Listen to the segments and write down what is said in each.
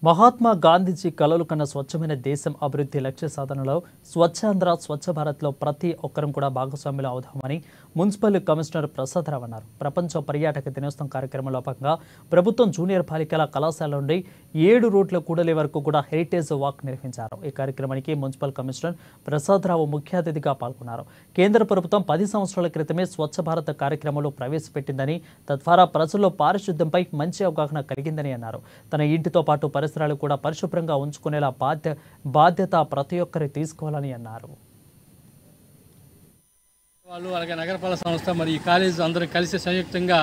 మహాత్మా గాంధీజీ కలలు కన్న స్వచ్ఛమైన దేశం అభివృద్ధి లక్ష్య సాధనలో స్వచ్ఛాంధ్ర స్వచ్ఛ భారత్లో ప్రతి ఒక్కరం కూడా భాగస్వాములు అవుదామని మున్సిపల్ కమిషనర్ ప్రసాదరావు అన్నారు. ప్రపంచ పర్యాటక దినోత్సవం కార్యక్రమంలో భాగంగా ప్రభుత్వం జూనియర్ బాలికల కళాశాల నుండి 7 రోడ్ల కూడలి వరకు కూడా హెరిటేజ్ వాక్ నిర్వహించారు. ఈ కార్యక్రమానికి మున్సిపల్ కమిషనర్ ప్రసాదరావు ముఖ్య అతిథిగా పాల్గొన్నారు. కేంద్ర ప్రభుత్వం 10 సంవత్సరాల క్రితమే స్వచ్ఛ భారత్ కార్యక్రమంలో ప్రవేశపెట్టిందని, తద్వారా ప్రజల్లో పారిశుద్ధ్యంపై మంచి అవగాహన కలిగిందని అన్నారు. తన ఇంటితో పాటు పరిసరాలు కూడా పరిశుభ్రంగా ఉంచుకునేలా బాధ్యత ప్రతి ఒక్కరు తీసుకోవాలని అన్నారు. వాళ్ళు అలాగే నగరపాలక సంస్థ మరి ఈ కాలేజ్ అందరూ కలిసి సంయుక్తంగా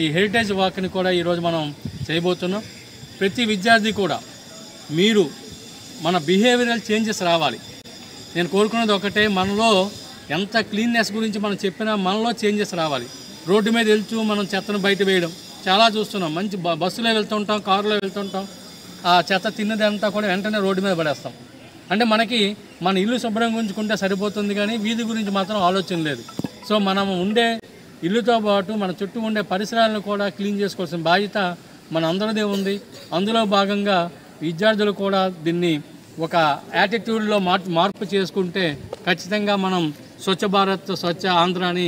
ఈ హెరిటేజ్ వాక్ని కూడా ఈరోజు మనం చేయబోతున్నాం. ప్రతి విద్యార్థి కూడా మీరు మన బిహేవియరల్ చేంజెస్ రావాలి. నేను కోరుకున్నది ఒకటే, మనలో ఎంత క్లీన్నెస్ గురించి మనం చెప్పినా మనలో చేంజెస్ రావాలి. రోడ్డు మీద వెళ్తూ మనం చెత్తను బయట వేయడం చాలా చూస్తున్నాం. మంచి బస్సులో వెళ్తుంటాం, కారులో వెళ్తుంటాం, ఆ చెత్త తిన్నదంతా కూడా వెంటనే రోడ్డు మీద పడేస్తాం. అంటే మనకి మన ఇల్లు శుభ్రంగా ఉంచుకుంటే సరిపోతుంది, కానీ వీధి గురించి మాత్రం ఆలోచన లేదు. సో మనం ఉండే ఇల్లుతో పాటు మన చుట్టూ ఉండే పరిసరాలను కూడా క్లీన్ చేసుకోవాల్సిన బాధ్యత మన అందరిదే ఉంది. అందులో భాగంగా విద్యార్థులు కూడా దీన్ని ఒక యాటిట్యూడ్లో మార్పు చేసుకుంటే ఖచ్చితంగా మనం స్వచ్ఛ భారత్, స్వచ్ఛ ఆంధ్రాని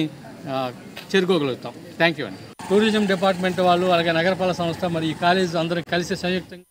చేరుకోగలుగుతాం. థ్యాంక్ యూ అండి. టూరిజం డిపార్ట్మెంట్ వాళ్ళు అలాగే నగరపాలక సంస్థ మరి ఈ కాలేజ్ అందరూ కలిసి సంయుక్తంగా